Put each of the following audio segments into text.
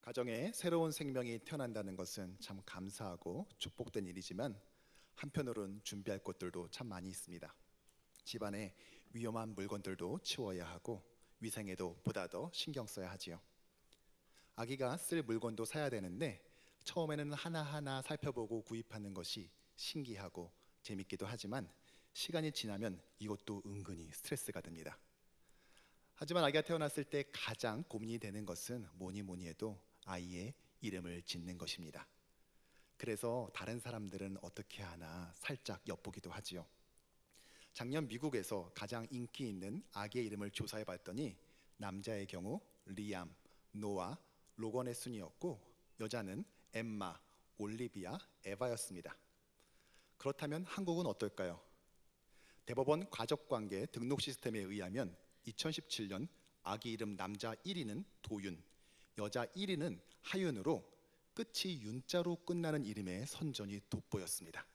가정에 새로운 생명이 태어난다는 것은 참 감사하고 축복된 일이지만 한편으론 준비할 것들도 참 많이 있습니다. 집안에 위험한 물건들도 치워야 하고 위생에도 보다 더 신경 써야 하지요. 아기가 쓸 물건도 사야 되는데 처음에는 하나하나 살펴보고 구입하는 것이 신기하고 재밌기도 하지만 시간이 지나면 이것도 은근히 스트레스가 됩니다. 하지만 아기가 태어났을 때 가장 고민이 되는 것은 뭐니 뭐니 해도 아이의 이름을 짓는 것입니다. 그래서 다른 사람들은 어떻게 하나 살짝 엿보기도 하지요. 작년 미국에서 가장 인기 있는 아기의 이름을 조사해 봤더니 남자의 경우 리암, 노아, 로건의 순이었고 여자는 엠마, 올리비아, 에바였습니다. 그렇다면 한국은 어떨까요? 대법원 가족관계 등록 시스템에 의하면 2017년 아기 이름 남자 1위는 도윤, 여자 1위는 하윤으로 끝이 윤자로 끝나는 이름의 선전이 돋보였습니다.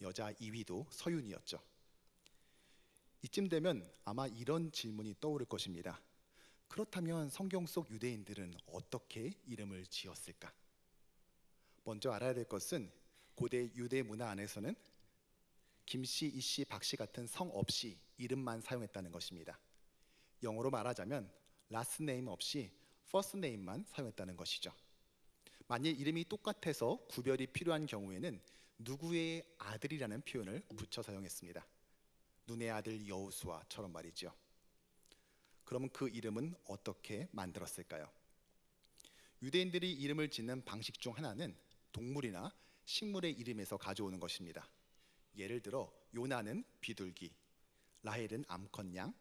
여자 2위도 서윤이었죠. 이쯤 되면 아마 이런 질문이 떠오를 것입니다. 그렇다면 성경 속 유대인들은 어떻게 이름을 지었을까? 먼저 알아야 될 것은 고대 유대 문화 안에서는 김씨, 이씨, 박씨 같은 성 없이 이름만 사용했다는 것입니다. 영어로 말하자면 last name 없이 first name만 사용했다는 것이죠. 만일 이름이 똑같아서 구별이 필요한 경우에는 누구의 아들이라는 표현을 붙여 사용했습니다. 눈의 아들 여호수아처럼 말이죠. 그럼 그 이름은 어떻게 만들었을까요? 유대인들이 이름을 짓는 방식 중 하나는 동물이나 식물의 이름에서 가져오는 것입니다. 예를 들어 요나는 비둘기, 라헬은 암컷양,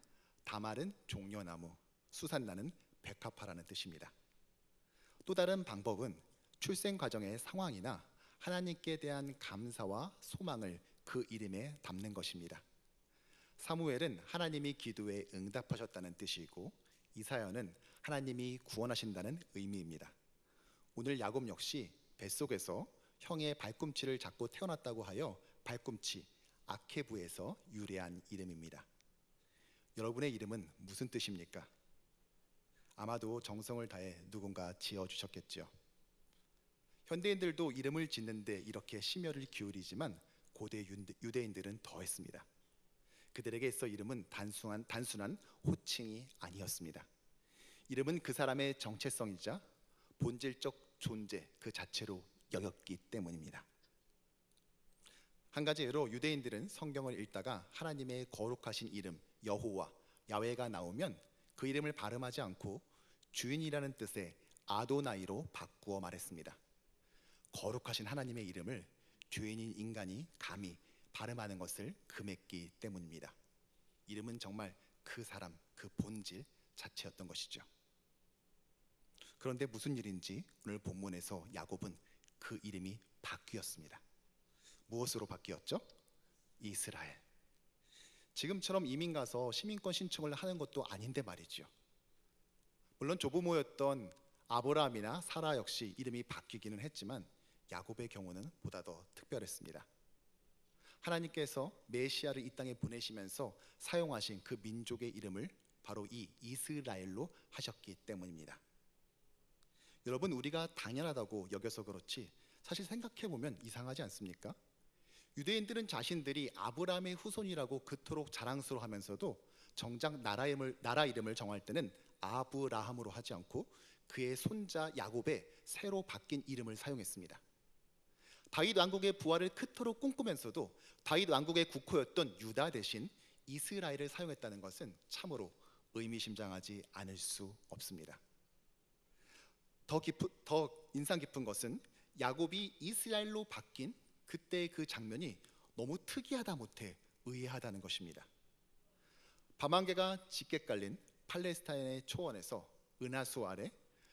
다말은 종려나무, 수산나는 백합화라는 뜻입니다. 또 다른 방법은 출생 과정의 상황이나 하나님께 대한 감사와 소망을 그 이름에 담는 것입니다. 사무엘은 하나님이 기도에 응답하셨다는 뜻이고 이사야는 하나님이 구원하신다는 의미입니다. 오늘 야곱 역시 뱃속에서 형의 발꿈치를 잡고 태어났다고 하여 발꿈치, 아케부에서 유래한 이름입니다. 여러분의 이름은 무슨 뜻입니까? 아마도 정성을 다해 누군가 지어주셨겠죠. 현대인들도 이름을 짓는데 이렇게 심혈을 기울이지만 고대 유대인들은 더했습니다. 그들에게 있어 이름은 단순한 호칭이 아니었습니다. 이름은 그 사람의 정체성이자 본질적 존재 그 자체로 여겼기 때문입니다. 한 가지 예로 유대인들은 성경을 읽다가 하나님의 거룩하신 이름 여호와, 야훼가 나오면 그 이름을 발음하지 않고 주인이라는 뜻의 아도나이로 바꾸어 말했습니다. 거룩하신 하나님의 이름을 죄인인 인간이 감히 발음하는 것을 금했기 때문입니다. 이름은 정말 그 사람, 그 본질 자체였던 것이죠. 그런데 무슨 일인지 오늘 본문에서 야곱은 그 이름이 바뀌었습니다. 무엇으로 바뀌었죠? 이스라엘. 지금처럼 이민 가서 시민권 신청을 하는 것도 아닌데 말이죠. 물론 조부모였던 아브라함이나 사라 역시 이름이 바뀌기는 했지만 야곱의 경우는 보다 더 특별했습니다. 하나님께서 메시아를 이 땅에 보내시면서 사용하신 그 민족의 이름을 바로 이 이스라엘로 하셨기 때문입니다. 여러분, 우리가 당연하다고 여겨서 그렇지 사실 생각해보면 이상하지 않습니까? 유대인들은 자신들이 아브라함의 후손이라고 그토록 자랑스러워하면서도 정작 나라 이름을 정할 때는 아브라함으로 하지 않고 그의 손자 야곱의 새로 바뀐 이름을 사용했습니다. 다윗 왕국의 부활을 그토록 꿈꾸면서도 다윗 왕국의 국호였던 유다 대신 이스라엘을 사용했다는 것은 참으로 의미심장하지 않을 수 없습니다. 더 인상 깊은 것은 야곱이 이스라엘로 바뀐 그때의 그 장면이 너무 특이하다 못해 의아하다는 것입니다. 밤안개가 짙게 깔린 팔레스타인의 초원에서 은하수 아래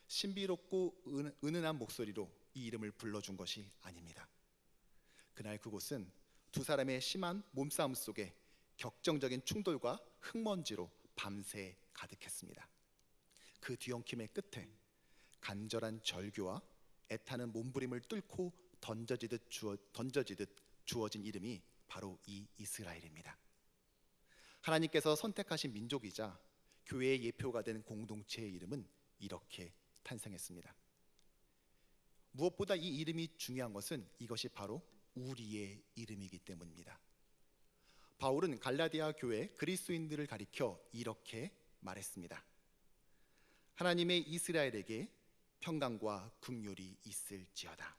신비롭고 은은한 목소리로 이 이름을 불러준 것이 아닙니다. 그날 그곳은 두 사람의 심한 몸싸움 속에 격정적인 충돌과 흙먼지로 밤새 가득했습니다. 그 뒤엉킴의 끝에 간절한 절규와 애타는 몸부림을 뚫고 던져지듯 주어진 이름이 바로 이 이스라엘입니다. 하나님께서 선택하신 민족이자 교회의 예표가 된 공동체의 이름은 이렇게 탄생했습니다. 무엇보다 이 이름이 중요한 것은 이것이 바로 우리의 이름이기 때문입니다. 바울은 갈라디아 교회 그리스도인들을 가리켜 이렇게 말했습니다. 하나님의 이스라엘에게 평강과 긍휼이 있을지어다.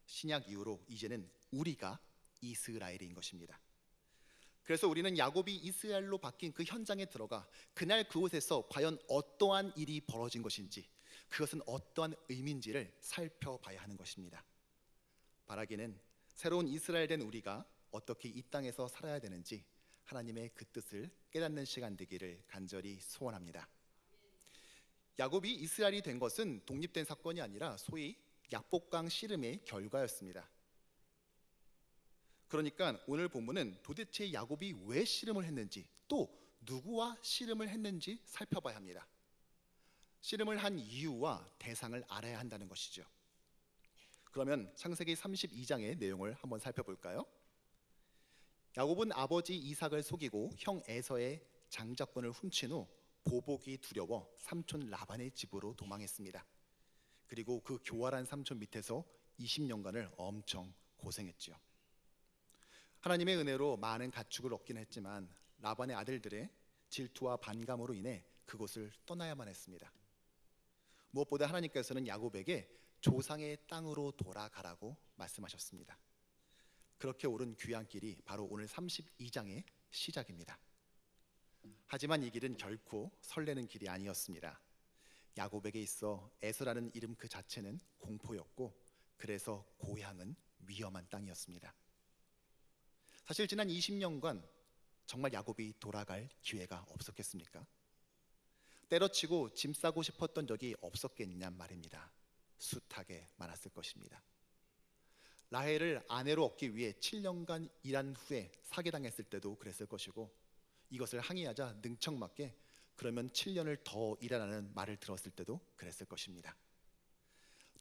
신약 이후로 이제는 우리가 이스라엘인 것입니다. 그래서 우리는 야곱이 이스라엘로 바뀐 그 현장에 들어가 그날 그곳에서 과연 어떠한 일이 벌어진 것인지, 그것은 어떠한 의미인지를 살펴봐야 하는 것입니다. 바라기는 새로운 이스라엘 된 우리가 어떻게 이 땅에서 살아야 되는지 하나님의 그 뜻을 깨닫는 시간 되기를 간절히 소원합니다. 야곱이 이스라엘이 된 것은 독립된 사건이 아니라 소위 약복강 씨름의 결과였습니다. 그러니까 오늘 본문은 도대체 야곱이 왜 씨름을 했는지, 또 누구와 씨름을 했는지 살펴봐야 합니다. 씨름을 한 이유와 대상을 알아야 한다는 것이죠. 그러면 창세기 32장의 내용을 한번 살펴볼까요? 야곱은 아버지 이삭을 속이고 형 에서의 장자권을 훔친 후 보복이 두려워 삼촌 라반의 집으로 도망했습니다. 그리고 그 교활한 삼촌 밑에서 20년간을 엄청 고생했지요. 하나님의 은혜로 많은 가축을 얻긴 했지만 라반의 아들들의 질투와 반감으로 인해 그곳을 떠나야만 했습니다. 무엇보다 하나님께서는 야곱에게 조상의 땅으로 돌아가라고 말씀하셨습니다. 그렇게 오른 귀한 길이 바로 오늘 32장의 시작입니다. 하지만 이 길은 결코 설레는 길이 아니었습니다. 야곱에게 있어 에서라는 이름 그 자체는 공포였고, 그래서 고향은 위험한 땅이었습니다. 사실 지난 20년간 정말 야곱이 돌아갈 기회가 없었겠습니까? 때려치고 짐 싸고 싶었던 적이 없었겠냔 말입니다. 숱하게 많았을 것입니다. 라헬을 아내로 얻기 위해 7년간 일한 후에 사기당했을 때도 그랬을 것이고, 이것을 항의하자 능청맞게 그러면 7년을 더 일하라는 말을 들었을 때도 그랬을 것입니다.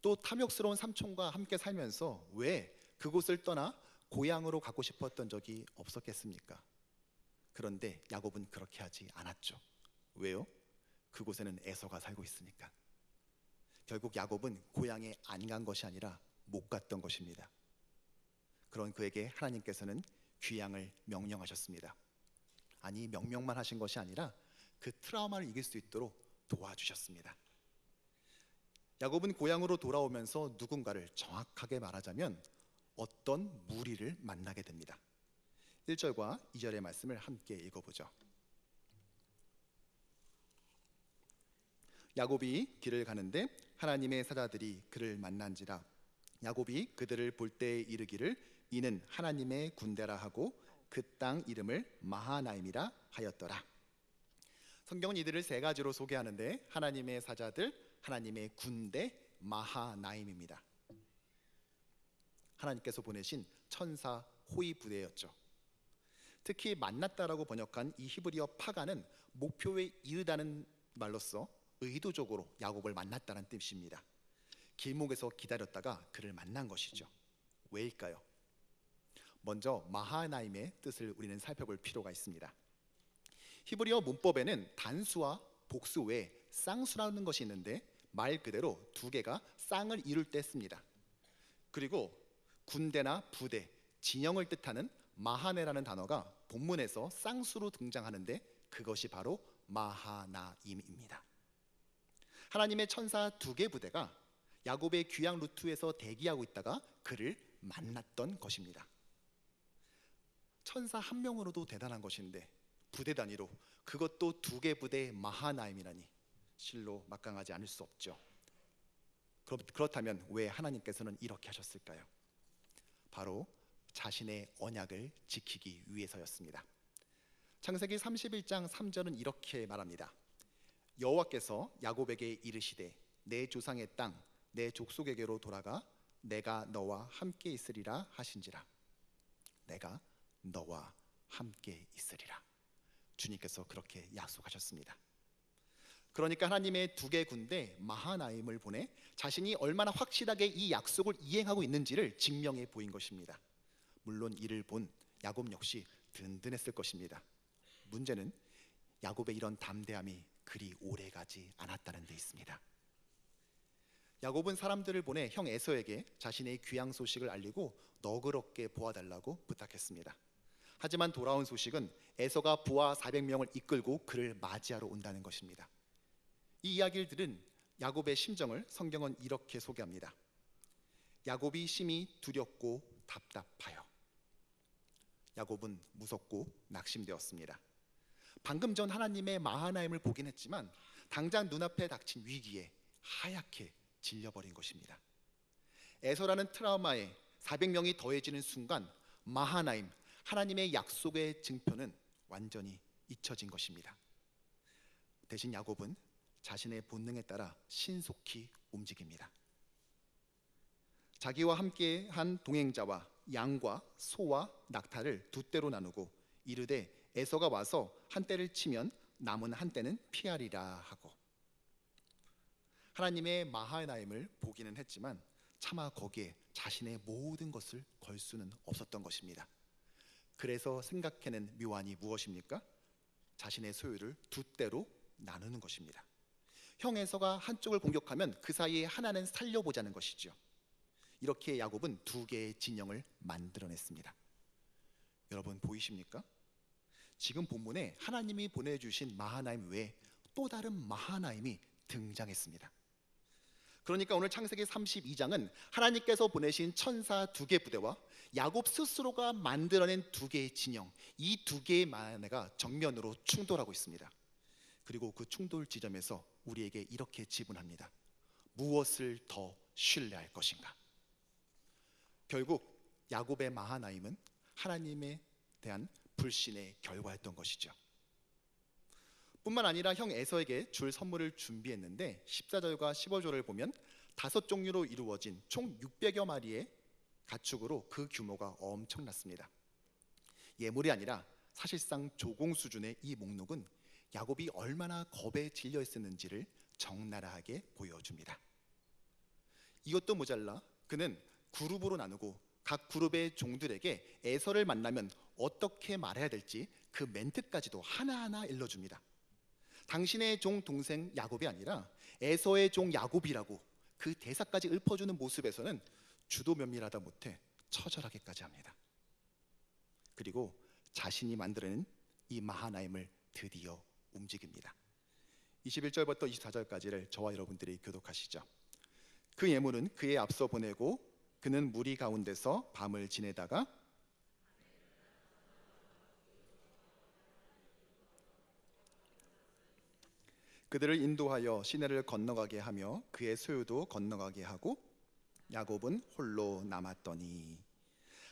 또 탐욕스러운 삼촌과 함께 살면서 왜 그곳을 떠나 고향으로 가고 싶었던 적이 없었겠습니까? 그런데 야곱은 그렇게 하지 않았죠. 왜요? 그곳에는 에서가 살고 있으니까. 결국 야곱은 고향에 안 간 것이 아니라 못 갔던 것입니다. 그런 그에게 하나님께서는 귀향을 명령하셨습니다. 아니, 명령만 하신 것이 아니라 그 트라우마를 이길 수 있도록 도와주셨습니다. 야곱은 고향으로 돌아오면서 누군가를, 정확하게 말하자면 어떤 무리를 만나게 됩니다. 1절과 2절의 말씀을 함께 읽어보죠. 야곱이 길을 가는데 하나님의 사자들이 그를 만난지라. 야곱이 그들을 볼 때에 이르기를 이는 하나님의 군대라 하고 그 땅 이름을 마하나임이라 하였더라. 성경은 이들을 세 가지로 소개하는데 하나님의 사자들, 하나님의 군대, 마하나임입니다. 하나님께서 보내신 천사 호위 부대였죠. 특히 만났다라고 번역한 이 히브리어 파가는 목표에 이르다는 말로써 의도적으로 야곱을 만났다는 뜻입니다. 길목에서 기다렸다가 그를 만난 것이죠. 왜일까요? 먼저 마하나임의 뜻을 우리는 살펴볼 필요가 있습니다. 히브리어 문법에는 단수와 복수 외에 쌍수라는 것이 있는데 말 그대로 두 개가 쌍을 이룰 때 씁니다. 그리고 군대나 부대, 진영을 뜻하는 마하네라는 단어가 본문에서 쌍수로 등장하는데 그것이 바로 마하나임입니다. 하나님의 천사 두 개 부대가 야곱의 귀향 루트에서 대기하고 있다가 그를 만났던 것입니다. 천사 한 명으로도 대단한 것인데 부대 단위로, 그것도 두 개 부대의 마하나임이라니 실로 막강하지 않을 수 없죠. 그렇다면 왜 하나님께서는 이렇게 하셨을까요? 바로 자신의 언약을 지키기 위해서였습니다. 창세기 31장 3절은 이렇게 말합니다. 여호와께서 야곱에게 이르시되 내 조상의 땅 내 족속에게로 돌아가 내가 너와 함께 있으리라 하신지라. 내가 너와 함께 있으리라. 주님께서 그렇게 약속하셨습니다. 그러니까 하나님의 두 개 군대 마하나임을 보내 자신이 얼마나 확실하게 이 약속을 이행하고 있는지를 증명해 보인 것입니다. 물론 이를 본 야곱 역시 든든했을 것입니다. 문제는 야곱의 이런 담대함이 그리 오래가지 않았다는 데 있습니다. 야곱은 사람들을 보내 형 에서에게 자신의 귀양 소식을 알리고 너그럽게 보아달라고 부탁했습니다. 하지만 돌아온 소식은 에서가 부하 400명을 이끌고 그를 맞이하러 온다는 것입니다. 이 이야기를 들은 야곱의 심정을 성경은 이렇게 소개합니다. 야곱이 심히 두렵고 답답하여. 야곱은 무섭고 낙심되었습니다. 방금 전 하나님의 마하나임을 보긴 했지만 당장 눈앞에 닥친 위기에 하얗게 질려버린 것입니다. 에서라는 트라우마에 400명이 더해지는 순간 마하나임, 하나님의 약속의 증표는 완전히 잊혀진 것입니다. 대신 야곱은 자신의 본능에 따라 신속히 움직입니다. 자기와 함께 한 동행자와 양과 소와 낙타를 두 떼로 나누고 이르되 에서가 와서 한 떼를 치면 남은 한 떼는 피하리라 하고, 하나님의 마하나임을 보기는 했지만 차마 거기에 자신의 모든 것을 걸 수는 없었던 것입니다. 그래서 생각해낸 묘안이 무엇입니까? 자신의 소유를 두 떼로 나누는 것입니다. 형 에서가 한쪽을 공격하면 그 사이에 하나는 살려보자는 것이죠. 이렇게 야곱은 두 개의 진영을 만들어냈습니다. 여러분 보이십니까? 지금 본문에 하나님이 보내주신 마하나임 외에 또 다른 마하나임이 등장했습니다. 그러니까 오늘 창세기 32장은 하나님께서 보내신 천사 두 개 부대와 야곱 스스로가 만들어낸 두 개의 진영, 이 두 개의 마하나가 정면으로 충돌하고 있습니다. 그리고 그 충돌 지점에서 우리에게 이렇게 지분합니다. 무엇을 더 신뢰할 것인가? 결국 야곱의 마하나임은 하나님에 대한 불신의 결과였던 것이죠. 뿐만 아니라 형 에서에게 줄 선물을 준비했는데 14절과 15절을 보면 5종류로 이루어진 총 600여 마리의 가축으로 그 규모가 엄청났습니다. 예물이 아니라 사실상 조공 수준의 이 목록은 야곱이 얼마나 겁에 질려 있었는지를 적나라하게 보여줍니다. 이것도 모자라 그는 그룹으로 나누고 각 그룹의 종들에게 에서를 만나면 어떻게 말해야 될지 그 멘트까지도 하나하나 일러줍니다. 당신의 종 동생 야곱이 아니라 에서의 종 야곱이라고 그 대사까지 읊어주는 모습에서는 주도 면밀하다 못해 처절하게까지 합니다. 그리고 자신이 만들어낸 이 마하나임을 드디어 움직입니다. 21절부터 24절까지를 저와 여러분들이 교독하시죠. 그 예물은 그의 앞서 보내고 그는 무리 가운데서 밤을 지내다가 그들을 인도하여 시내를 건너가게 하며 그의 소유도 건너가게 하고 야곱은 홀로 남았더니,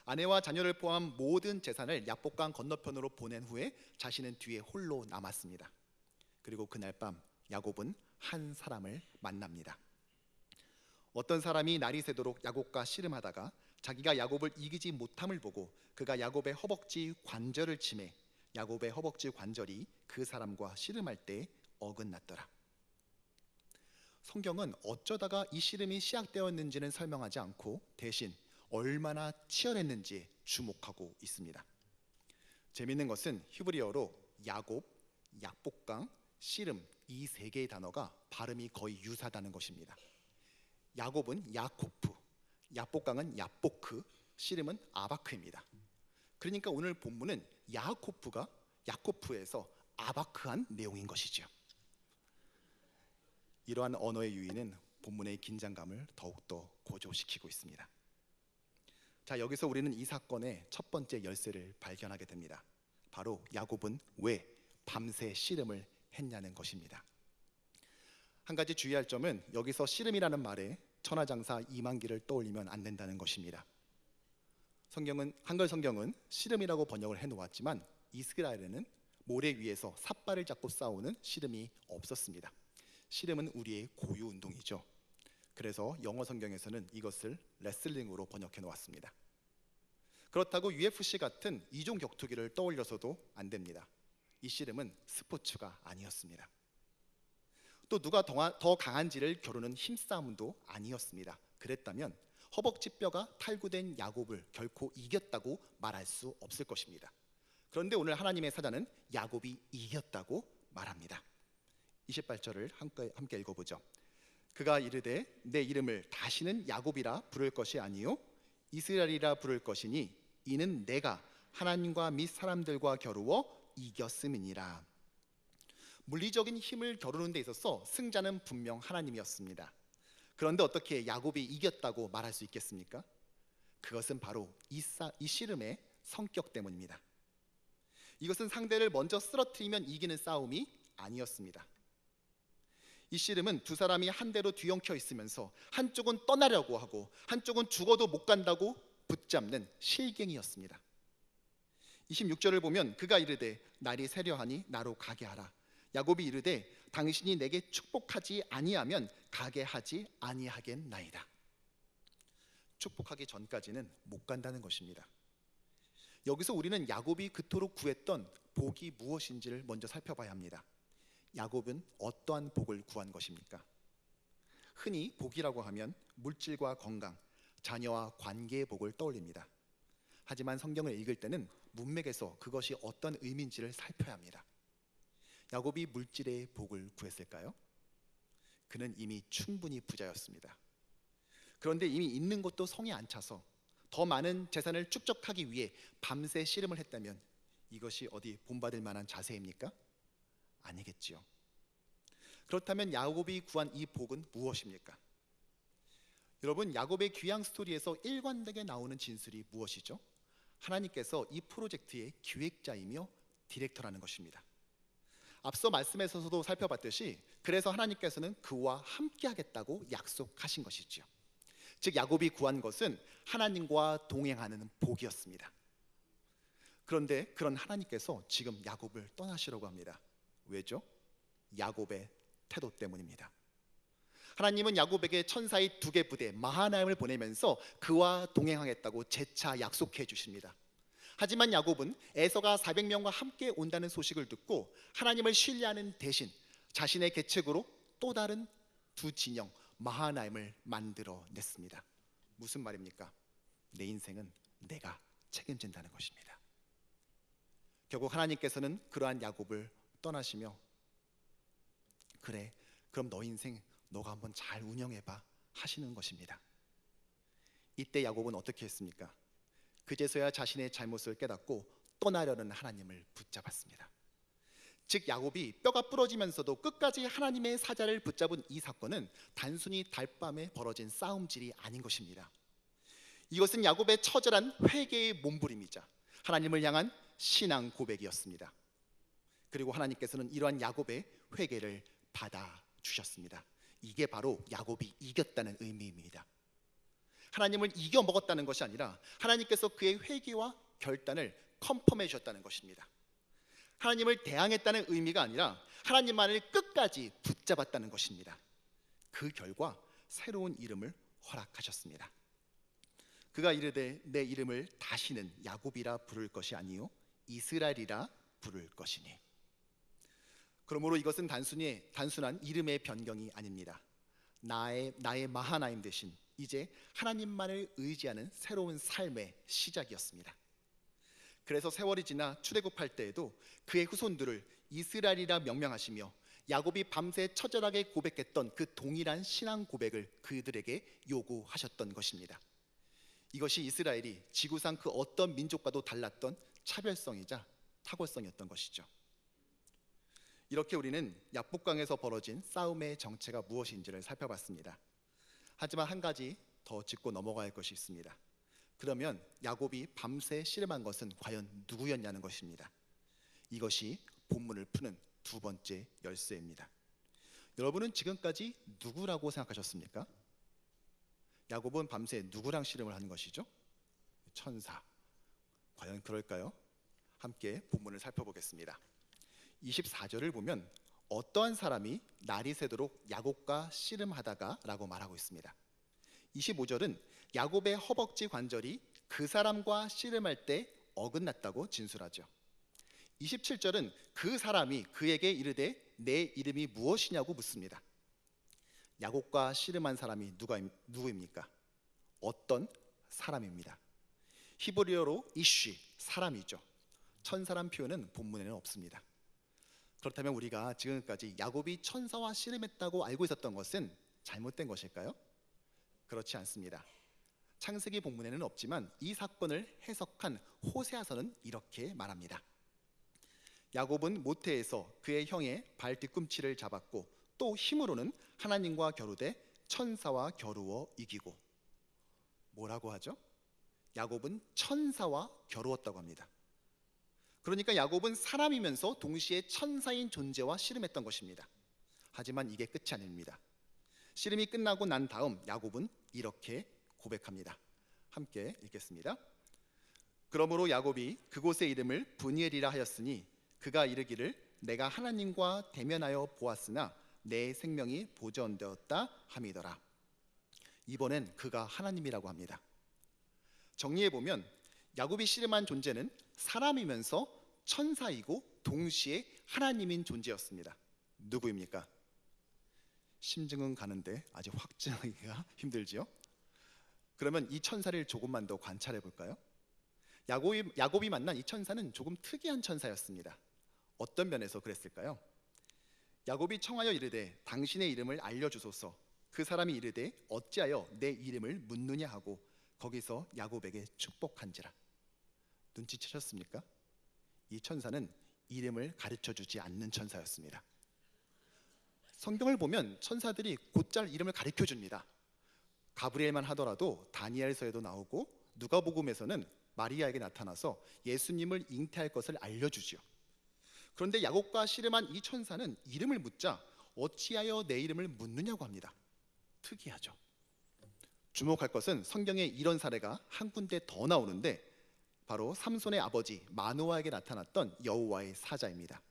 아내와 자녀를 포함 모든 재산을 야복강 건너편으로 보낸 후에 자신은 뒤에 홀로 남았습니다. 그리고 그날 밤 야곱은 한 사람을 만납니다. 어떤 사람이 날이 새도록 야곱과 씨름하다가 자기가 야곱을 이기지 못함을 보고 그가 야곱의 허벅지 관절을 치매 야곱의 허벅지 관절이 그 사람과 씨름할 때 어긋났더라. 성경은 어쩌다가 이 씨름이 시작되었는지는 설명하지 않고 대신 얼마나 치열했는지에 주목하고 있습니다. 재미있는 것은 히브리어로 야곱, 약복강, 씨름 이 세 개의 단어가 발음이 거의 유사하다는 것입니다. 야곱은 야코프, 약복강은 야포크, 씨름은 아바크입니다. 그러니까 오늘 본문은 야코프가 야코프에서 아바크한 내용인 것이죠. 이러한 언어의 유희는 본문의 긴장감을 더욱더 고조시키고 있습니다. 자, 여기서 우리는 이 사건의 첫 번째 열쇠를 발견하게 됩니다. 바로 야곱은 왜 밤새 씨름을 했냐는 것입니다. 한 가지 주의할 점은 여기서 씨름이라는 말에 천하장사 이만기를 떠올리면 안 된다는 것입니다. 한글 성경은 씨름이라고 번역을 해놓았지만 이스라엘에는 모래 위에서 삿발을 잡고 싸우는 씨름이 없었습니다. 씨름은 우리의 고유 운동이죠. 그래서 영어 성경에서는 이것을 레슬링으로 번역해 놓았습니다. 그렇다고 UFC 같은 이종 격투기를 떠올려서도 안 됩니다. 이 씨름은 스포츠가 아니었습니다. 또 누가 더 강한지를 겨루는 힘싸움도 아니었습니다. 그랬다면 허벅지 뼈가 탈구된 야곱을 결코 이겼다고 말할 수 없을 것입니다. 그런데 오늘 하나님의 사자는 야곱이 이겼다고 말합니다. 28절을 함께 읽어보죠. 그가 이르되 내 이름을 다시는 야곱이라 부를 것이 아니요 이스라엘이라 부를 것이니 이는 내가 하나님과 및 사람들과 겨루어 이겼음이니라. 물리적인 힘을 겨루는 데 있어서 승자는 분명 하나님이었습니다. 그런데 어떻게 야곱이 이겼다고 말할 수 있겠습니까? 그것은 바로 이 씨름의 성격 때문입니다. 이것은 상대를 먼저 쓰러뜨리면 이기는 싸움이 아니었습니다. 이 씨름은 두 사람이 한 대로 뒤엉켜 있으면서 한쪽은 떠나려고 하고 한쪽은 죽어도 못 간다고 붙잡는 실갱이였습니다. 26절을 보면 그가 이르되 날이 새려하니 나로 가게 하라. 야곱이 이르되 당신이 내게 축복하지 아니하면 가게 하지 아니하겠나이다. 축복하기 전까지는 못 간다는 것입니다. 여기서 우리는 야곱이 그토록 구했던 복이 무엇인지를 먼저 살펴봐야 합니다. 야곱은 어떠한 복을 구한 것입니까? 흔히 복이라고 하면 물질과 건강, 자녀와 관계의 복을 떠올립니다. 하지만 성경을 읽을 때는 문맥에서 그것이 어떤 의미인지를 살펴야 합니다. 야곱이 물질의 복을 구했을까요? 그는 이미 충분히 부자였습니다. 그런데 이미 있는 것도 성에 안 차서 더 많은 재산을 축적하기 위해 밤새 씨름을 했다면 이것이 어디 본받을 만한 자세입니까? 아니겠지요. 그렇다면 야곱이 구한 이 복은 무엇입니까? 여러분, 야곱의 귀향 스토리에서 일관되게 나오는 진술이 무엇이죠? 하나님께서 이 프로젝트의 기획자이며 디렉터라는 것입니다. 앞서 말씀에서도 살펴봤듯이 그래서 하나님께서는 그와 함께 하겠다고 약속하신 것이지요. 즉 야곱이 구한 것은 하나님과 동행하는 복이었습니다. 그런데 그런 하나님께서 지금 야곱을 떠나시려고 합니다. 왜죠? 야곱의 태도 때문입니다. 하나님은 야곱에게 천사의 2개 부대 마하나임을 보내면서 그와 동행하겠다고 재차 약속해 주십니다. 하지만 야곱은 에서가 400명과 함께 온다는 소식을 듣고 하나님을 신뢰하는 대신 자신의 계책으로 또 다른 2 진영 마하나임을 만들어냈습니다. 무슨 말입니까? 내 인생은 내가 책임진다는 것입니다. 결국 하나님께서는 그러한 야곱을 떠나시며 그래, 그럼 너 인생 너가 한번 잘 운영해봐 하시는 것입니다. 이때 야곱은 어떻게 했습니까? 그제서야 자신의 잘못을 깨닫고 떠나려는 하나님을 붙잡았습니다. 즉 야곱이 뼈가 부러지면서도 끝까지 하나님의 사자를 붙잡은 이 사건은 단순히 달밤에 벌어진 싸움질이 아닌 것입니다. 이것은 야곱의 처절한 회개의 몸부림이자 하나님을 향한 신앙 고백이었습니다. 그리고 하나님께서는 이러한 야곱의 회개를 받아주셨습니다. 이게 바로 야곱이 이겼다는 의미입니다. 하나님을 이겨 먹었다는 것이 아니라 하나님께서 그의 회개와 결단을 컨펌해 주셨다는 것입니다. 하나님을 대항했다는 의미가 아니라 하나님만을 끝까지 붙잡았다는 것입니다. 그 결과 새로운 이름을 허락하셨습니다. 그가 이르되 내 이름을 다시는 야곱이라 부를 것이 아니요 이스라엘이라 부를 것이니. 그러므로 이것은 단순한 이름의 변경이 아닙니다. 나의 마하나임 대신 이제 하나님만을 의지하는 새로운 삶의 시작이었습니다. 그래서 세월이 지나 출애굽할 때에도 그의 후손들을 이스라엘이라 명명하시며 야곱이 밤새 처절하게 고백했던 그 동일한 신앙 고백을 그들에게 요구하셨던 것입니다. 이것이 이스라엘이 지구상 그 어떤 민족과도 달랐던 차별성이자 탁월성이었던 것이죠. 이렇게 우리는 야복강에서 벌어진 싸움의 정체가 무엇인지를 살펴봤습니다. 하지만 한 가지 더 짚고 넘어가야 할 것이 있습니다. 그러면 야곱이 밤새 씨름한 것은 과연 누구였냐는 것입니다. 이것이 본문을 푸는 2번째 열쇠입니다. 여러분은 지금까지 누구라고 생각하셨습니까? 야곱은 밤새 누구랑 씨름을 하는 것이죠? 천사. 과연 그럴까요? 함께 본문을 살펴보겠습니다. 24절을 보면 어떠한 사람이 날이 새도록 야곱과 씨름하다가 라고 말하고 있습니다. 25절은 야곱의 허벅지 관절이 그 사람과 씨름할 때 어긋났다고 진술하죠. 27절은 그 사람이 그에게 이르되 내 이름이 무엇이냐고 묻습니다. 야곱과 씨름한 사람이 누구입니까? 어떤 사람입니다. 히브리어로 이쉬, 사람이죠. 천사란 표현은 본문에는 없습니다. 그렇다면 우리가 지금까지 야곱이 천사와 씨름했다고 알고 있었던 것은 잘못된 것일까요? 그렇지 않습니다. 창세기 본문에는 없지만 이 사건을 해석한 호세아서는 이렇게 말합니다. 야곱은 모태에서 그의 형의 발 뒤꿈치를 잡았고 또 힘으로는 하나님과 겨루되 천사와 겨루어 이기고. 뭐라고 하죠? 야곱은 천사와 겨루었다고 합니다. 그러니까 야곱은 사람이면서 동시에 천사인 존재와 씨름했던 것입니다. 하지만 이게 끝이 아닙니다. 씨름이 끝나고 난 다음 야곱은 이렇게 고백합니다. 함께 읽겠습니다. 그러므로 야곱이 그곳의 이름을 브니엘이라 하였으니 그가 이르기를 내가 하나님과 대면하여 보았으나 내 생명이 보존되었다 함이더라. 이번엔 그가 하나님이라고 합니다. 정리해보면 야곱이 씨름한 존재는 사람이면서 천사이고 동시에 하나님인 존재였습니다. 누구입니까? 심증은 가는데 아직 확증하기가 힘들지요? 그러면 이 천사를 조금만 더 관찰해 볼까요? 야곱이 만난 이 천사는 조금 특이한 천사였습니다. 어떤 면에서 그랬을까요? 야곱이 청하여 이르되 당신의 이름을 알려주소서. 그 사람이 이르되 어찌하여 내 이름을 묻느냐 하고 거기서 야곱에게 축복한지라. 눈치채셨습니까? 이 천사는 이름을 가르쳐주지 않는 천사였습니다. 성경을 보면 천사들이 곧잘 이름을 가르쳐줍니다. 가브리엘만 하더라도 다니엘서에도 나오고 누가복음에서는 마리아에게 나타나서 예수님을 잉태할 것을 알려주지요. 그런데 야곱과 씨름한 이 천사는 이름을 묻자 어찌하여 내 이름을 묻느냐고 합니다. 특이하죠. 주목할 것은 성경에 이런 사례가 한 군데 더 나오는데 바로 삼손의 아버지 마노아에게 나타났던 여호와의 사자입니다.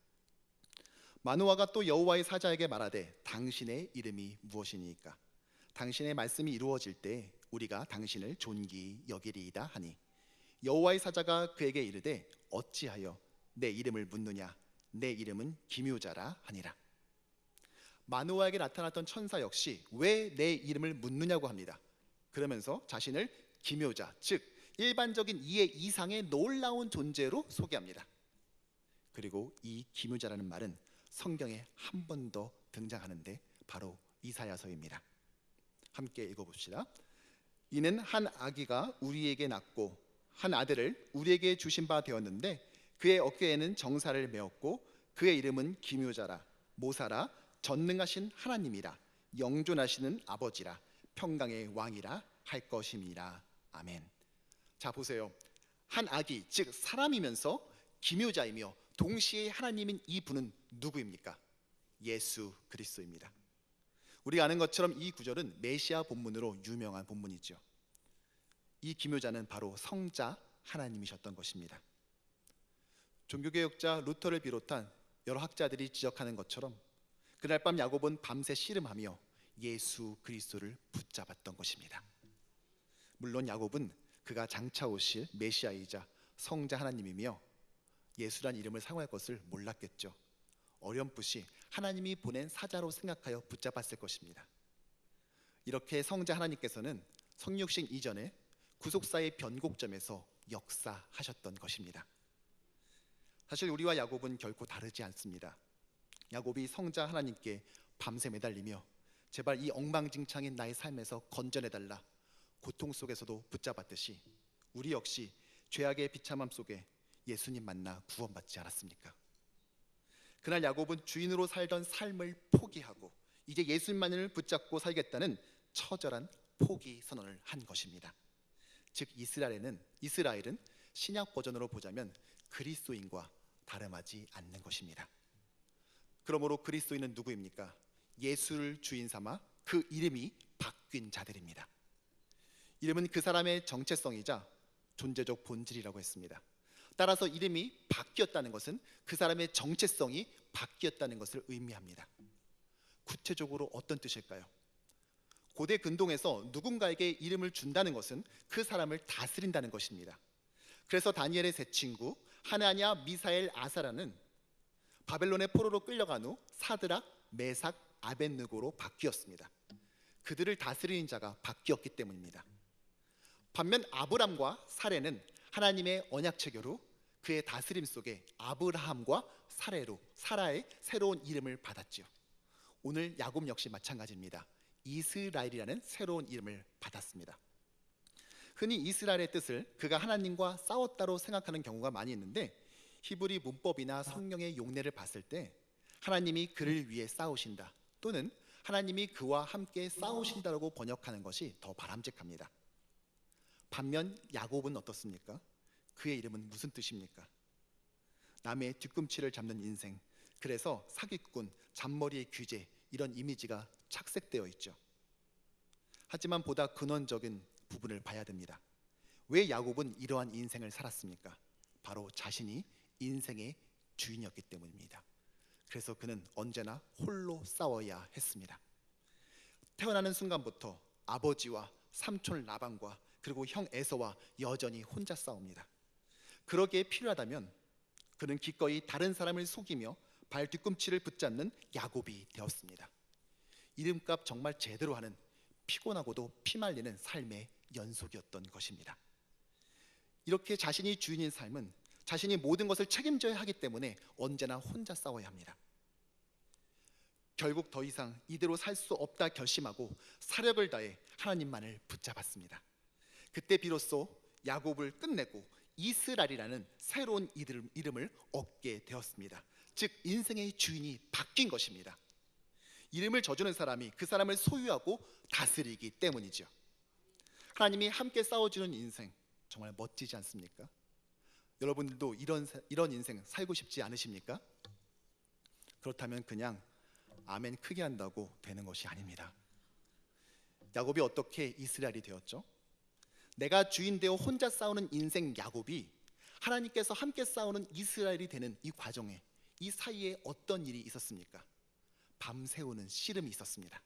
마노아가 또 여호와의 사자에게 말하되 당신의 이름이 무엇이니까? 당신의 말씀이 이루어질 때 우리가 당신을 존귀히 여기리이다 하니 여호와의 사자가 그에게 이르되 어찌하여 내 이름을 묻느냐? 내 이름은 기묘자라 하니라. 마노아에게 나타났던 천사 역시 왜 내 이름을 묻느냐고 합니다. 그러면서 자신을 기묘자, 즉 일반적인 이해 이상의 놀라운 존재로 소개합니다. 그리고 이 기묘자라는 말은 성경에 한 번 더 등장하는데 바로 이사야서입니다. 함께 읽어봅시다. 이는 한 아기가 우리에게 낳고 한 아들을 우리에게 주신 바 되었는데 그의 어깨에는 정사를 메었고 그의 이름은 기묘자라 모사라 전능하신 하나님이라 영존하시는 아버지라 평강의 왕이라 할 것임이라. 아멘. 자 보세요. 한 아기 즉 사람이면서 기묘자이며 동시에 하나님인 이 분은 누구입니까? 예수 그리스도입니다. 우리가 아는 것처럼 이 구절은 메시아 본문으로 유명한 본문이죠. 이 기묘자는 바로 성자 하나님이셨던 것입니다. 종교개혁자 루터를 비롯한 여러 학자들이 지적하는 것처럼 그날 밤 야곱은 밤새 씨름하며 예수 그리스도를 붙잡았던 것입니다. 물론 야곱은 그가 장차 오실 메시아이자 성자 하나님이며 예수란 이름을 사용할 것을 몰랐겠죠. 어렴풋이 하나님이 보낸 사자로 생각하여 붙잡았을 것입니다. 이렇게 성자 하나님께서는 성육신 이전에 구속사의 변곡점에서 역사하셨던 것입니다. 사실 우리와 야곱은 결코 다르지 않습니다. 야곱이 성자 하나님께 밤새 매달리며 제발 이 엉망진창인 나의 삶에서 건져내달라 고통 속에서도 붙잡았듯이 우리 역시 죄악의 비참함 속에 예수님 만나 구원받지 않았습니까? 그날 야곱은 주인으로 살던 삶을 포기하고 이제 예수님만을 붙잡고 살겠다는 처절한 포기 선언을 한 것입니다. 즉 이스라엘은 신약 버전으로 보자면 그리스도인과 다름하지 않는 것입니다. 그러므로 그리스도인은 누구입니까? 예수를 주인 삼아 그 이름이 바뀐 자들입니다. 이름은 그 사람의 정체성이자 존재적 본질이라고 했습니다. 따라서 이름이 바뀌었다는 것은 그 사람의 정체성이 바뀌었다는 것을 의미합니다. 구체적으로 어떤 뜻일까요? 고대 근동에서 누군가에게 이름을 준다는 것은 그 사람을 다스린다는 것입니다. 그래서 다니엘의 세 친구 하나냐, 미사엘, 아사라는 바벨론의 포로로 끌려간 후 사드락, 메삭, 아벳느고로 바뀌었습니다. 그들을 다스리는 자가 바뀌었기 때문입니다. 반면 아브람과 사레는 하나님의 언약 체결 후 그의 다스림 속에 아브라함과 사라의 새로운 이름을 받았지요. 오늘 야곱 역시 마찬가지입니다. 이스라엘이라는 새로운 이름을 받았습니다. 흔히 이스라엘의 뜻을 그가 하나님과 싸웠다로 생각하는 경우가 많이 있는데, 히브리 문법이나 성경의 용례를 봤을 때 하나님이 그를 위해 싸우신다 또는 하나님이 그와 함께 싸우신다라고 번역하는 것이 더 바람직합니다. 반면 야곱은 어떻습니까? 그의 이름은 무슨 뜻입니까? 남의 뒤꿈치를 잡는 인생, 그래서 사기꾼, 잔머리의 귀재, 이런 이미지가 착색되어 있죠. 하지만 보다 근원적인 부분을 봐야 됩니다. 왜 야곱은 이러한 인생을 살았습니까? 바로 자신이 인생의 주인이었기 때문입니다. 그래서 그는 언제나 홀로 싸워야 했습니다. 태어나는 순간부터 아버지와 삼촌 라반과 그리고 형 에서와 여전히 혼자 싸웁니다. 그러기에 필요하다면 그는 기꺼이 다른 사람을 속이며 발 뒤꿈치를 붙잡는 야곱이 되었습니다. 이름값 정말 제대로 하는 피곤하고도 피말리는 삶의 연속이었던 것입니다. 이렇게 자신이 주인인 삶은 자신이 모든 것을 책임져야 하기 때문에 언제나 혼자 싸워야 합니다. 결국 더 이상 이대로 살 수 없다 결심하고 사력을 다해 하나님만을 붙잡았습니다. 그때 비로소 야곱을 끝내고 이스라엘이라는 새로운 이름을 얻게 되었습니다. 즉 인생의 주인이 바뀐 것입니다. 이름을 져주는 사람이 그 사람을 소유하고 다스리기 때문이죠. 하나님이 함께 싸워주는 인생, 정말 멋지지 않습니까? 여러분들도 이런 인생 살고 싶지 않으십니까? 그렇다면 그냥 아멘 크게 한다고 되는 것이 아닙니다. 야곱이 어떻게 이스라엘이 되었죠? 내가 주인 되어 혼자 싸우는 인생 야곱이 하나님께서 함께 싸우는 이스라엘이 되는 이 과정에, 이 사이에 어떤 일이 있었습니까? 밤새우는 씨름이 있었습니다.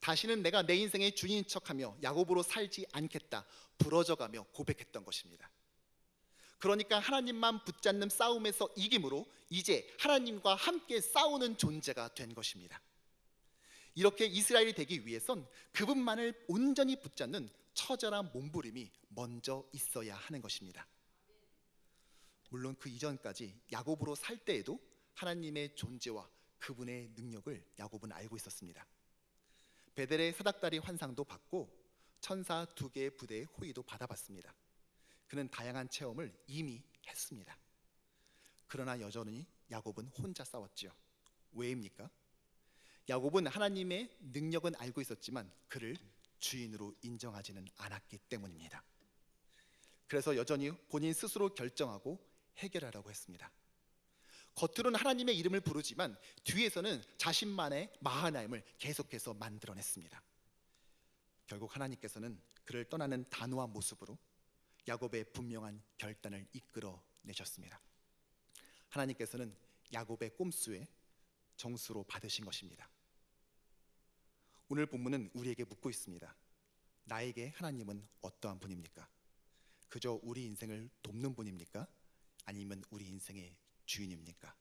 다시는 내가 내 인생의 주인인 척하며 야곱으로 살지 않겠다 부러져가며 고백했던 것입니다. 그러니까 하나님만 붙잡는 싸움에서 이김으로 이제 하나님과 함께 싸우는 존재가 된 것입니다. 이렇게 이스라엘이 되기 위해선 그분만을 온전히 붙잡는 처절한 몸부림이 먼저 있어야 하는 것입니다. 물론 그 이전까지 야곱으로 살 때에도 하나님의 존재와 그분의 능력을 야곱은 알고 있었습니다. 베델의 사닥다리 환상도 받고 천사 2개의 부대의 호의도 받아봤습니다. 그는 다양한 체험을 이미 했습니다. 그러나 여전히 야곱은 혼자 싸웠지요. 왜입니까? 야곱은 하나님의 능력은 알고 있었지만 그를 주인으로 인정하지는 않았기 때문입니다. 그래서 여전히 본인 스스로 결정하고 해결하라고 했습니다. 겉으로는 하나님의 이름을 부르지만 뒤에서는 자신만의 마하나임을 계속해서 만들어냈습니다. 결국 하나님께서는 그를 떠나는 단호한 모습으로 야곱의 분명한 결단을 이끌어내셨습니다. 하나님께서는 야곱의 꼼수에 정수로 받으신 것입니다. 오늘 본문은 우리에게 묻고 있습니다. 나에게 하나님은 어떠한 분입니까? 그저 우리 인생을 돕는 분입니까? 아니면 우리 인생의 주인입니까?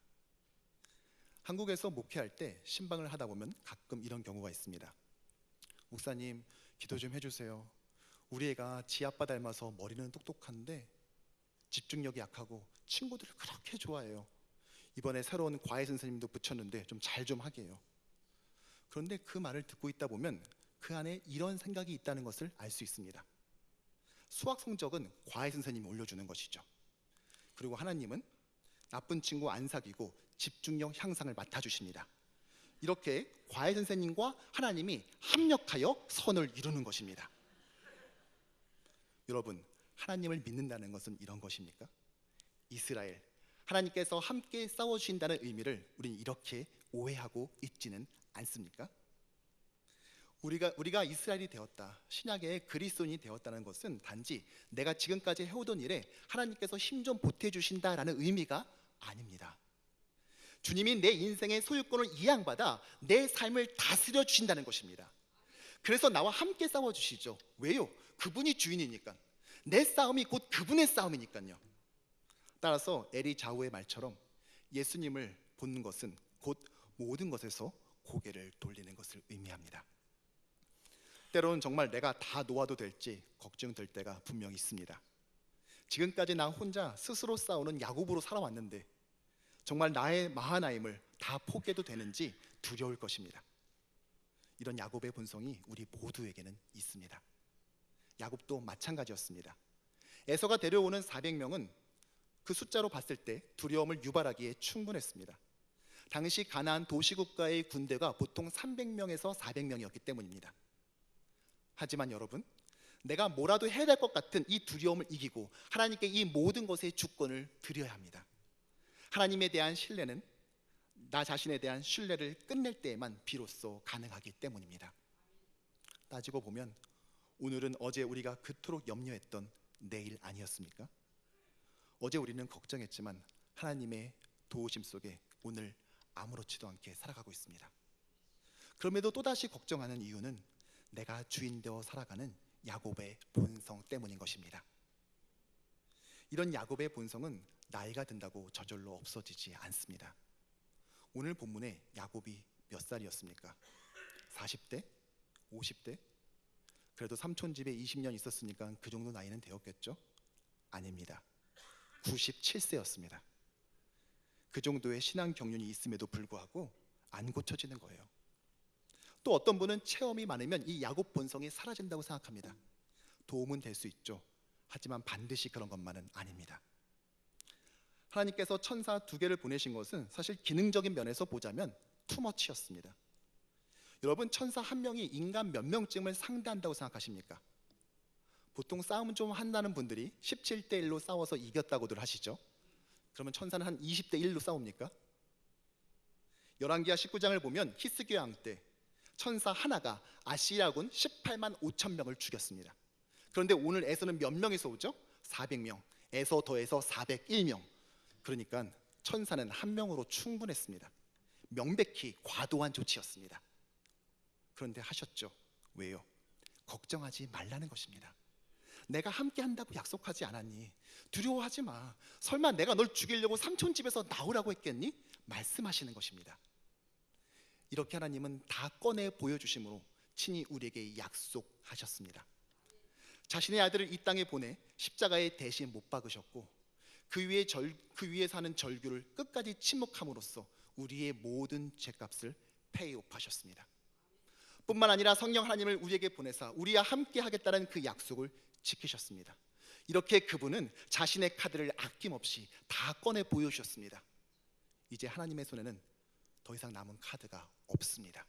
한국에서 목회할 때 신방을 하다 보면 가끔 이런 경우가 있습니다. 목사님, 기도 좀 해주세요. 우리 애가 지 아빠 닮아서 머리는 똑똑한데 집중력이 약하고 친구들을 그렇게 좋아해요. 이번에 새로운 과외 선생님도 붙였는데 좀 잘 좀 하게 해요. 그런데 그 말을 듣고 있다 보면 그 안에 이런 생각이 있다는 것을 알 수 있습니다. 수학 성적은 과외 선생님이 올려주는 것이죠. 그리고 하나님은 나쁜 친구 안 사귀고 집중력 향상을 맡아주십니다. 이렇게 과외 선생님과 하나님이 합력하여 선을 이루는 것입니다. 여러분, 하나님을 믿는다는 것은 이런 것입니까? 이스라엘, 하나님께서 함께 싸워주신다는 의미를 우리는 이렇게 오해하고 있지는 않습니까? 우리가 이스라엘이 되었다, 신약의 그리스도인이 되었다는 것은 단지 내가 지금까지 해오던 일에 하나님께서 힘 좀 보태주신다라는 의미가 아닙니다. 주님이 내 인생의 소유권을 이양받아 내 삶을 다스려 주신다는 것입니다. 그래서 나와 함께 싸워주시죠. 왜요? 그분이 주인이니까. 내 싸움이 곧 그분의 싸움이니까요. 따라서 에리 자우의 말처럼 예수님을 보는 것은 곧 모든 것에서 고개를 돌리는 것을 의미합니다. 때로는 정말 내가 다 놓아도 될지 걱정될 때가 분명히 있습니다. 지금까지 나 혼자 스스로 싸우는 야곱으로 살아왔는데 정말 나의 마하나임을 다 포기해도 되는지 두려울 것입니다. 이런 야곱의 본성이 우리 모두에게는 있습니다. 야곱도 마찬가지였습니다. 에서가 데려오는 400명은 그 숫자로 봤을 때 두려움을 유발하기에 충분했습니다. 당시 가나안 도시국가의 군대가 보통 300명에서 400명이었기 때문입니다. 하지만 여러분, 내가 뭐라도 해야 될 것 같은 이 두려움을 이기고 하나님께 이 모든 것의 주권을 드려야 합니다. 하나님에 대한 신뢰는 나 자신에 대한 신뢰를 끝낼 때에만 비로소 가능하기 때문입니다. 따지고 보면 오늘은 어제 우리가 그토록 염려했던 내일 아니었습니까? 어제 우리는 걱정했지만 하나님의 도우심 속에 오늘 아무렇지도 않게 살아가고 있습니다. 그럼에도 또다시 걱정하는 이유는 내가 주인되어 살아가는 야곱의 본성 때문인 것입니다. 이런 야곱의 본성은 나이가 든다고 저절로 없어지지 않습니다. 오늘 본문에 야곱이 몇 살이었습니까? 40대? 50대? 그래도 삼촌 집에 20년 있었으니까 그 정도 나이는 되었겠죠? 아닙니다. 97세였습니다. 그 정도의 신앙 경륜이 있음에도 불구하고 안 고쳐지는 거예요. 또 어떤 분은 체험이 많으면 이 야곱 본성이 사라진다고 생각합니다. 도움은 될 수 있죠. 하지만 반드시 그런 것만은 아닙니다. 하나님께서 천사 2개를 보내신 것은 사실 기능적인 면에서 보자면 투머치였습니다. 여러분, 천사 1명이 인간 몇 명쯤을 상대한다고 생각하십니까? 보통 싸움 좀 한다는 분들이 17대 1로 싸워서 이겼다고들 하시죠. 그러면 천사는 한 20대 1로 싸웁니까? 열왕기하 19장을 보면 히스기야 왕 때 천사 하나가 아시리아군 18만 5천 명을 죽였습니다. 그런데 오늘 에서는 몇 명에서 오죠? 400명. 에서 더해서 401명. 그러니까 천사는 1명으로 충분했습니다. 명백히 과도한 조치였습니다. 그런데 하셨죠. 왜요? 걱정하지 말라는 것입니다. 내가 함께 한다고 약속하지 않았니? 두려워하지 마. 설마 내가 널 죽이려고 삼촌 집에서 나오라고 했겠니? 말씀하시는 것입니다. 이렇게 하나님은 다 꺼내 보여주심으로 친히 우리에게 약속하셨습니다. 자신의 아들을 이 땅에 보내 십자가에 대신 못 박으셨고 그 위에 사는 절규를 끝까지 침묵함으로써 우리의 모든 죄값을 페이오프하셨습니다. 뿐만 아니라 성령 하나님을 우리에게 보내사 우리와 함께 하겠다는 그 약속을 지키셨습니다. 이렇게 그분은 자신의 카드를 아낌없이 다 꺼내 보여주셨습니다. 이제 하나님의 손에는 더 이상 남은 카드가 없습니다.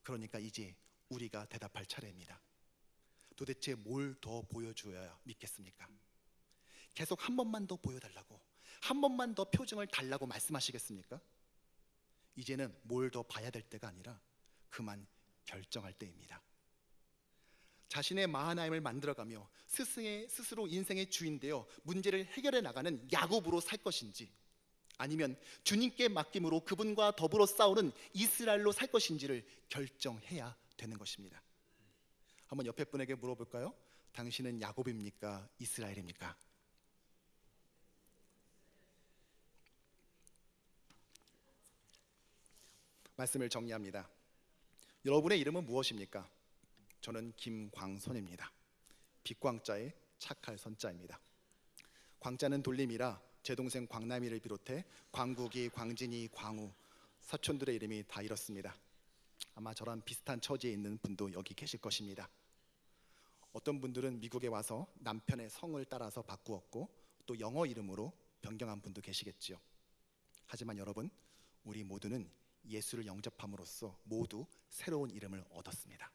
그러니까 이제 우리가 대답할 차례입니다. 도대체 뭘 더 보여줘야 믿겠습니까? 계속 한 번만 더 보여달라고, 한 번만 더 표징을 달라고 말씀하시겠습니까? 이제는 뭘 더 봐야 될 때가 아니라 그만 결정할 때입니다. 자신의 마하나임을 만들어가며 스스로 인생의 주인 되어 문제를 해결해 나가는 야곱으로 살 것인지, 아니면 주님께 맡김으로 그분과 더불어 싸우는 이스라엘로 살 것인지를 결정해야 되는 것입니다. 한번 옆에 분에게 물어볼까요? 당신은 야곱입니까? 이스라엘입니까? 말씀을 정리합니다. 여러분의 이름은 무엇입니까? 저는 김광선입니다. 빛광자의 착할 선자입니다. 광자는 돌림이라 제 동생 광남이를 비롯해 광국이, 광진이, 광우 사촌들의 이름이 다 이렇습니다. 아마 저랑 비슷한 처지에 있는 분도 여기 계실 것입니다. 어떤 분들은 미국에 와서 남편의 성을 따라서 바꾸었고 또 영어 이름으로 변경한 분도 계시겠지요. 하지만 여러분, 우리 모두는 예수를 영접함으로써 모두 새로운 이름을 얻었습니다.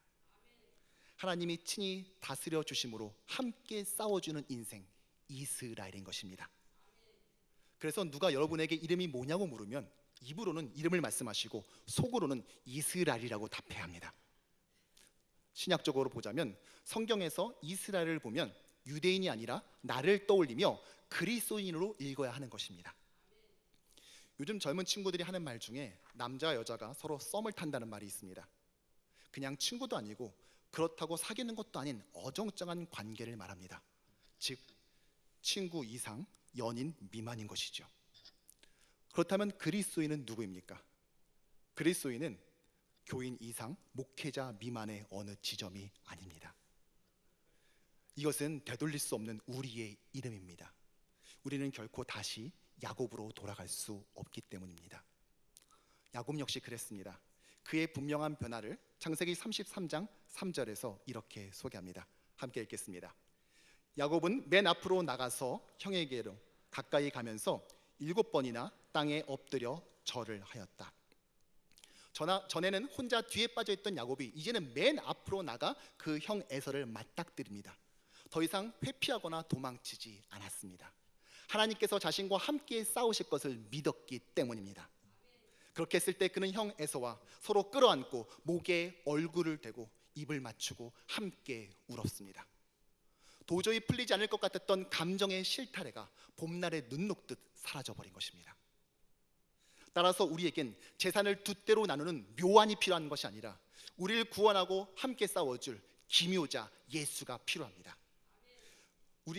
하나님이 친히 다스려 주심으로 함께 싸워주는 인생, 이스라엘인 것입니다. 그래서 누가 여러분에게 이름이 뭐냐고 물으면 입으로는 이름을 말씀하시고 속으로는 이스라엘이라고 답해야 합니다. 신약적으로 보자면 성경에서 이스라엘을 보면 유대인이 아니라 나를 떠올리며 그리스도인으로 읽어야 하는 것입니다. 요즘 젊은 친구들이 하는 말 중에 남자와 여자가 서로 썸을 탄다는 말이 있습니다. 그냥 친구도 아니고 그렇다고 사귀는 것도 아닌 어정쩡한 관계를 말합니다. 즉 친구 이상, 연인 미만인 것이죠. 그렇다면 그리스도인은 누구입니까? 그리스도인은 교인 이상, 목회자 미만의 어느 지점이 아닙니다. 이것은 되돌릴 수 없는 우리의 이름입니다. 우리는 결코 다시 야곱으로 돌아갈 수 없기 때문입니다. 야곱 역시 그랬습니다. 그의 분명한 변화를 창세기 33장 3절에서 이렇게 소개합니다. 함께 읽겠습니다. 야곱은 맨 앞으로 나가서 형에게로 가까이 가면서 7번이나 땅에 엎드려 절을 하였다. 전에는 혼자 뒤에 빠져있던 야곱이 이제는 맨 앞으로 나가 그 형 에서를 맞닥뜨립니다. 더 이상 회피하거나 도망치지 않았습니다. 하나님께서 자신과 함께 싸우실 것을 믿었기 때문입니다. 그렇게 했을 때 그는 형 에서와 서로 끌어안고 목에 얼굴을 대고 입을 맞추고 함께 울었습니다. 도저히 풀리지 않을 것 같았던 감정의 실타래가 봄날의 눈 녹듯 사라져버린 것입니다. 따라서 우리에겐 재산을 두 대로 나누는 묘안이 필요한 것이 아니라 우리를 구원하고 함께 싸워줄 기묘자 예수가 필요합니다.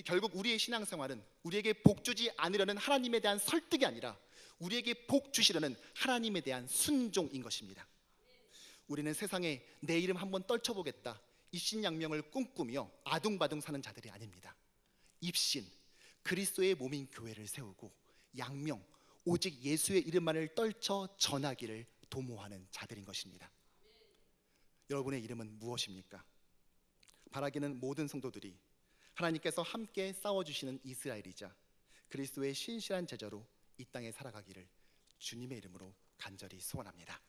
결국 우리의 신앙생활은 우리에게 복 주지 않으려는 하나님에 대한 설득이 아니라 우리에게 복 주시려는 하나님에 대한 순종인 것입니다. 우리는 세상에 내 이름 한번 떨쳐보겠다 입신양명을 꿈꾸며 아둥바둥 사는 자들이 아닙니다. 입신, 그리스도의 몸인 교회를 세우고 양명, 오직 예수의 이름만을 떨쳐 전하기를 도모하는 자들인 것입니다. 여러분의 이름은 무엇입니까? 바라기는 모든 성도들이 하나님께서 함께 싸워주시는 이스라엘이자 그리스도의 신실한 제자로 이 땅에 살아가기를 주님의 이름으로 간절히 소원합니다.